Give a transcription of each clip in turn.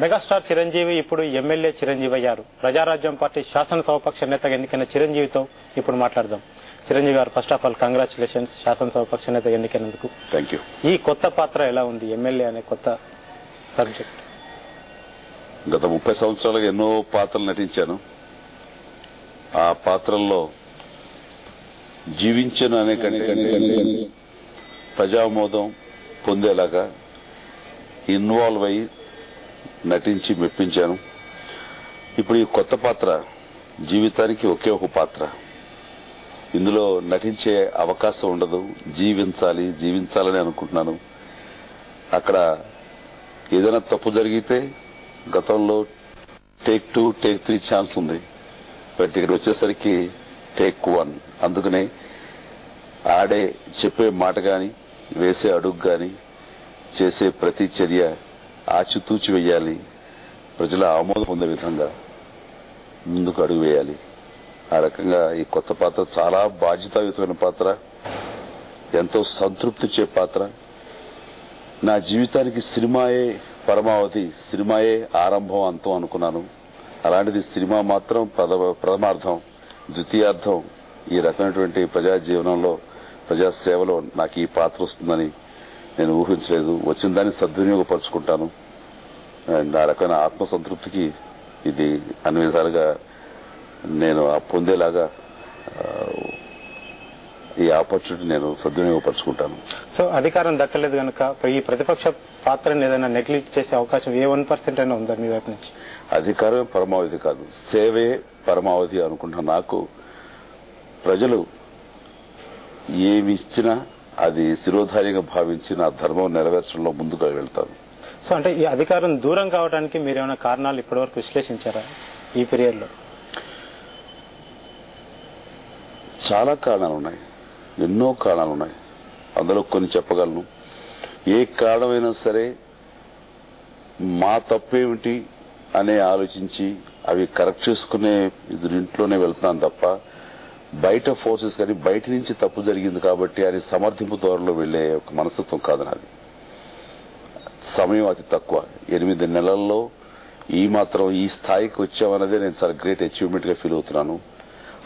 Megastar Chiranjeevi ఇప్పుడు MLA Chiranjeevi అయ్యారు. Prajarajyam party శాసనసభాపక్ష నేతగా ఎన్నికైన చిరంజీవితో ఇప్పుడు మాట్లాడదాం. చిరంజీవి గారు, ఫస్ట్ ఆఫ్ ఆల్ కంగ్రాచులేషన్స్ శాసనసభాపక్ష నేతగా ఎన్నికైనందుకు. Thank you. ఈ కొత్త పాత్ర ఎలా ఉంది, ఎమ్మెల్యే అనే కొత్త సబ్జెక్ట్? గత 30 సంవత్సరాలుగా ఎన్నో పాత్రలు నటించాను. ఆ పాత్రల్లో జీవించను అనే కంటే ప్రజామోదం పొందేలాగా ఇన్వాల్వ్ అయ్యి నటించి మెప్పించాను. ఇప్పుడు ఈ కొత్త పాత్ర జీవితానికి ఒకే ఒక పాత్ర. ఇందులో నటించే అవకాశం ఉండదు. జీవించాలని అనుకుంటున్నాను. అక్కడ ఏదైనా తప్పు జరిగితే గతంలో టేక్ 2, టేక్ 3 ఛాన్స్ ఉంది. బట్ ఇక్కడ వచ్చేసరికి టేక్ 1. అందుకనే ఆడే చెప్పే మాట గాని, వేసే అడుగు గాని, చేసే ప్రతి చర్య ఆచితూచి వేయాలి. ప్రజల ఆమోదం పొందే విధంగా ముందుకు అడుగు వేయాలి. ఆ రకంగా ఈ కొత్త పాత్ర చాలా బాధ్యతాయుతమైన పాత్ర, ఎంతో సంతృప్తిచ్చే పాత్ర. నా జీవితానికి సినిమాయే పరమావధి, సినిమాయే ఆరంభం, అంతం అనుకున్నాను. అలాంటిది సినిమా మాత్రం ప్రథమార్థం, ద్వితీయార్థం. ఈ రకమైనటువంటి ప్రజా జీవనంలో, ప్రజాసేవలో నాకు ఈ పాత్ర వస్తుందని నేను ఊహించలేదు. వచ్చిన దాన్ని సద్వినియోగపరుచుకుంటాను. అండ్ ఆ రకమైన ఆత్మసంతృప్తికి ఇది అన్ని విధాలుగా నేను పొందేలాగా ఈ ఆపర్చునిటీ నేను సద్వినియోగపరుచుకుంటాను. సో అధికారం దక్కలేదు కనుక ఈ ప్రతిపక్ష పాత్రను ఏదైనా నెగ్లెక్ట్ చేసే అవకాశం ఏ 1% అయినా ఉందా మీ వైపు నుంచి? అధికారమే పరమావధి కాదు, సేవే పరమావధి అనుకుంటున్నా. నాకు ప్రజలు ఏమి ఇచ్చినా అది శిరోధార్యంగా భావించి నా ధర్మం నెరవేర్చడంలో ముందుకు వెళ్తాను. సో అంటే ఈ అధికారం దూరం కావడానికి మీరేమైనా కారణాలు ఇప్పటివరకు విశ్లేషించారా ఈ పీరియడ్ లో? చాలా కారణాలు ఉన్నాయి, ఎన్నో కారణాలు ఉన్నాయి. అందులో కొన్ని చెప్పగలను. ఏ కారణమైనా సరే మా తప్పేమిటి అనే ఆలోచించి అవి కరెక్ట్ చేసుకునే ఇంట్లోనే వెళ్తున్నాను తప్ప బయట ఫోర్సెస్ కానీ బయట నుంచి తప్పు జరిగింది కాబట్టి అని సమర్థింపు ధోరణిలో వెళ్లే ఒక మనస్తత్వం కాదు నాది. సమయం అతి తక్కువ. 8 నెలల్లో ఈ మాత్రం ఈ స్థాయికి వచ్చామన్నదే నేను చాలా గ్రేట్ అచీవ్మెంట్ గా ఫీల్ అవుతున్నాను.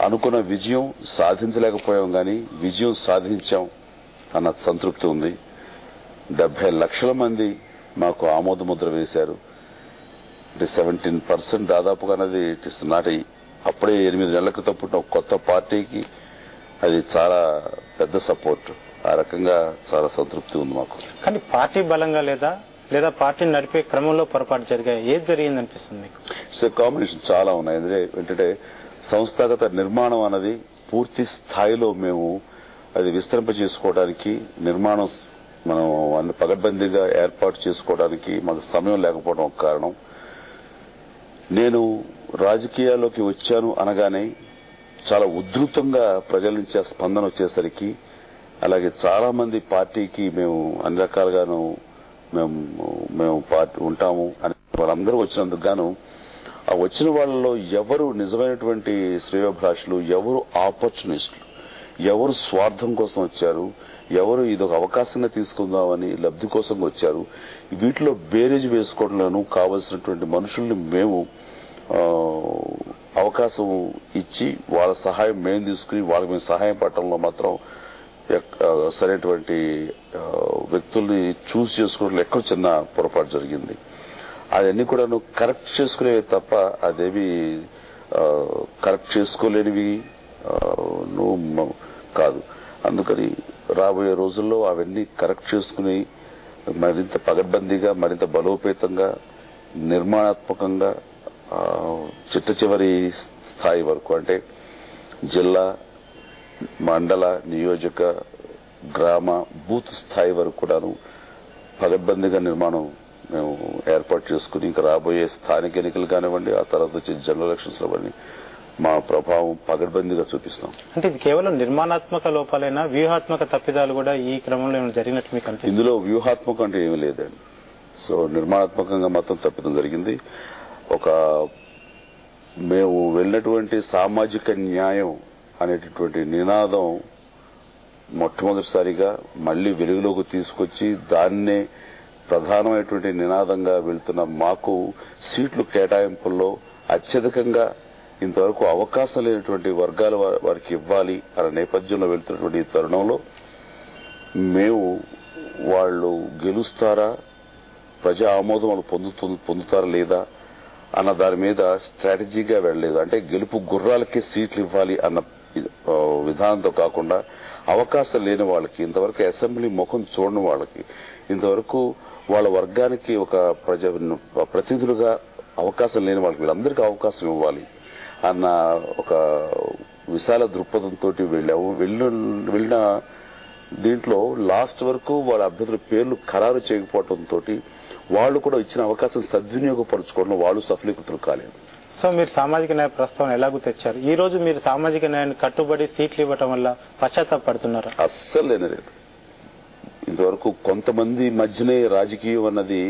అనుకున్న విజయం సాధించలేకపోయాం కానీ విజయం సాధించాం అన్న సంతృప్తి ఉంది. 70 లక్షల మంది మాకు ఆమోద ముద్ర వేశారు. అంటే 17% దాదాపుగా అన్నది ఇట్ ఇస్ నాట్. అప్పుడే 8 నెలల క్రితం పుట్టిన ఒక కొత్త పార్టీకి అది చాలా పెద్ద సపోర్ట్. ఆ రకంగా చాలా సంతృప్తి ఉంది మాకు. కానీ పార్టీ బలంగా లేదా పార్టీని నడిపే క్రమంలో పొరపాటు జరిగాయి, ఏది జరిగింది అనిపిస్తుంది మీకు? ఇట్స్ కాంబినేషన్ చాలా ఉన్నాయి. ఎందుకంటే సంస్థాగత నిర్మాణం అన్నది పూర్తి స్థాయిలో మేము అది విస్తరింపజేసుకోవడానికి, నిర్మాణం మనం అన్ని పగడ్బందీగా ఏర్పాటు చేసుకోవడానికి మాకు సమయం లేకపోవడం ఒక కారణం. నేను రాజకీయాల్లోకి వచ్చాను అనగానే చాలా ఉధృతంగా ప్రజల నుంచి ఆ స్పందన వచ్చేసరికి, అలాగే చాలా మంది పార్టీకి మేము అన్ని రకాలుగాను మేము పార్టీ ఉంటాము అని వాళ్ళందరూ వచ్చినందుకు గాను ఆ వచ్చిన వాళ్ళలో ఎవరు నిజమైనటువంటి శ్రేయోభిలాషులు, ఎవరు ఆపర్చునిస్టులు, ఎవరు స్వార్థం కోసం వచ్చారు, ఎవరు ఇదొక అవకాశంగా తీసుకుందామని లబ్ధి కోసం వచ్చారు, వీటిలో బేరేజ్ వేసుకోవడంలోనూ కావలసినటువంటి మనుషుల్ని మేము అవకాశం ఇచ్చి వాళ్ళ సహాయం మేము తీసుకుని వాళ్ళకి మేము సహాయం పడటంలో మాత్రం సరైనటువంటి వ్యక్తుల్ని చూస్ చేసుకోవడంలో ఎక్కడ చిన్న పొరపాటు జరిగింది. అవన్నీ కూడా కరెక్ట్ చేసుకునేవి తప్ప అదేవి కరెక్ట్ చేసుకోలేనివి కాదు. అందుకని రాబోయే రోజుల్లో అవన్నీ కరెక్ట్ చేసుకుని మరింత పగడ్బందీగా, మరింత బలోపేతంగా, నిర్మాణాత్మకంగా చిట్ట చివరి స్థాయి వరకు అంటే జిల్లా, మండల, నియోజక, గ్రామ, బూత్ స్థాయి వరకు కూడాను పగడ్బందీగా నిర్మాణం మేము ఏర్పాటు చేసుకుని ఇంకా రాబోయే స్థానిక ఎన్నికలు కానివ్వండి, ఆ తర్వాత వచ్చే జనరల్ ఎలక్షన్స్ కానివ్వండి మా ప్రభావం పగడ్బందీగా చూపిస్తాం. అంటే ఇది కేవలం నిర్మాణాత్మక లోపాలైనా వ్యూహాత్మక తప్పిదాలు కూడా ఈ క్రమంలో ఏమైనా జరిగినట్టు మీకు అనిపిస్తుంది? ఇందులో వ్యూహాత్మకం అంటే ఏమీ లేదండి. సో నిర్మాణాత్మకంగా మాత్రం తప్పిదం జరిగింది. మేము వెళ్ళినటువంటి సామాజిక న్యాయం అనేటటువంటి నినాదం మొట్టమొదటిసారిగా మళ్లీ వెలుగులోకి తీసుకొచ్చి దాన్నే ప్రధానమైనటువంటి నినాదంగా వెళ్తున్న మాకు సీట్లు కేటాయింపుల్లో అత్యధికంగా ఇంతవరకు అవకాశం లేనటువంటి వర్గాల వారికి ఇవ్వాలి అనే నేపథ్యంలో వెళ్తున్నటువంటి ఈ తరుణంలో మేము వాళ్ళు గెలుస్తారా, ప్రజా ఆమోదం వాళ్ళు పొందుతారా లేదా అన్న దాని మీద స్ట్రాటజీగా వెళ్లలేదు. అంటే గెలుపు గుర్రాలకే సీట్లు ఇవ్వాలి అన్న విధానంతో కాకుండా అవకాశం లేని వాళ్ళకి, ఇంతవరకు అసెంబ్లీ ముఖం చూడని వాళ్ళకి, ఇంతవరకు వాళ్ళ వర్గానికి ఒక ప్రతినిధులుగా అవకాశం లేని వాళ్ళకి వీళ్ళందరికీ అవకాశం ఇవ్వాలి అన్న ఒక విశాల దృక్పథంతో వెళ్ళిన దీంట్లో లాస్ట్ వరకు వాళ్ళ అభ్యర్థుల పేర్లు ఖరారు చేయకపోవడంతో వాళ్ళు కూడా ఇచ్చిన అవకాశం సద్వినియోగపరచుకోవడంలో వాళ్ళు సఫలీకృతులు కాలేదు. సో మీరు సామాజిక న్యాయ ప్రస్తావన ఎలాగూ తెచ్చారు. ఈ రోజు మీరు సామాజిక న్యాయాన్ని కట్టుబడి సీట్లు ఇవ్వటం వల్ల పశ్చాత్తాపడుతున్నారా? అస్సలు లేదు. ఇంతవరకు కొంతమంది మధ్యనే రాజకీయం అన్నది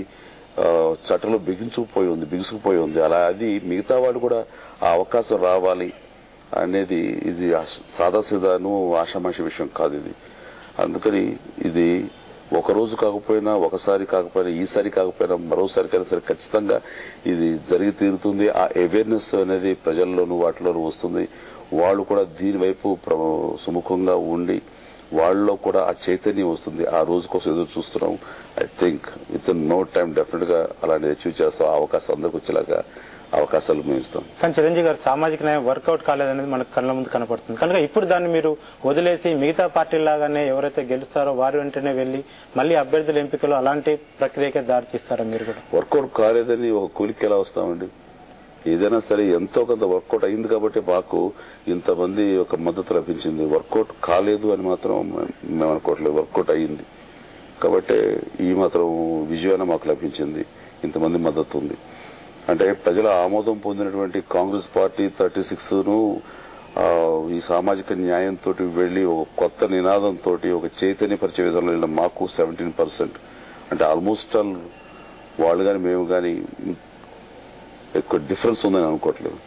చట్టంలో బిగుసుకుపోయి ఉంది. అలా అది మిగతా వాళ్ళు కూడా ఆ అవకాశం రావాలి అనేది ఇది సాదాసీదాను ఆషామాషి విషయం కాదు ఇది. అందుకని ఇది ఒక రోజు కాకపోయినా, ఒకసారి కాకపోయినా, ఈసారి కాకపోయినా మరోసారికైనా సరే ఖచ్చితంగా ఇది జరిగి తీరుతుంది. ఆ అవేర్నెస్ అనేది ప్రజల్లోనూ వాటిలోనూ వస్తుంది. వాళ్ళు కూడా దీని వైపు సుముఖంగా ఉండి వాళ్ళలో కూడా ఆ చైతన్యం వస్తుంది. ఆ రోజు కోసం ఎదురు చూస్తున్నాం. I think with in no time definite గా అలాంటి అచీవ్ చేస్తాం. ఆ అవకాశం అందరికి వచ్చేలాగా అవకాశాలు మేము ఇస్తాం. కానీ చిరంజీవి గారు సామాజిక న్యాయం వర్కౌట్ కాలేదనేది మనకు కళ్ళ ముందు కనపడుతుంది. కనుక ఇప్పుడు దాన్ని మీరు వదిలేసి మిగతా పార్టీలాగానే ఎవరైతే గెలుస్తారో వారి వెంటనే వెళ్లి మళ్ళీ అభ్యర్థుల ఎంపికలు అలాంటి ప్రక్రియకే దారితీస్తారా? మీరు కూడా వర్కౌట్ కాలేదని ఒక కూలికి ఎలా వస్తామండి? ఏదైనా సరే ఎంతో కొంత వర్కౌట్ అయింది కాబట్టి మాకు ఇంతమంది ఒక మద్దతు లభించింది. వర్కౌట్ కాలేదు అని మాత్రం మేము అనుకోవట్లేదు. వర్కౌట్ అయ్యింది కాబట్టి ఈ మాత్రం విజయాన్ని మాకు లభించింది. ఇంతమంది మద్దతు ఉంది అంటే ప్రజల ఆమోదం పొందినటువంటి కాంగ్రెస్ పార్టీ 36ను ఈ సామాజిక న్యాయంతో వెళ్లి ఒక కొత్త నినాదంతో ఒక చైతన్యపరిచే విధంలో వెళ్ళిన మాకు 17%. అంటే ఆల్మోస్ట్ ఆల్ వాళ్ళు కానీ మేము కానీ ఎక్కువ డిఫరెన్స్ ఉందని అనుకోవట్లేదు.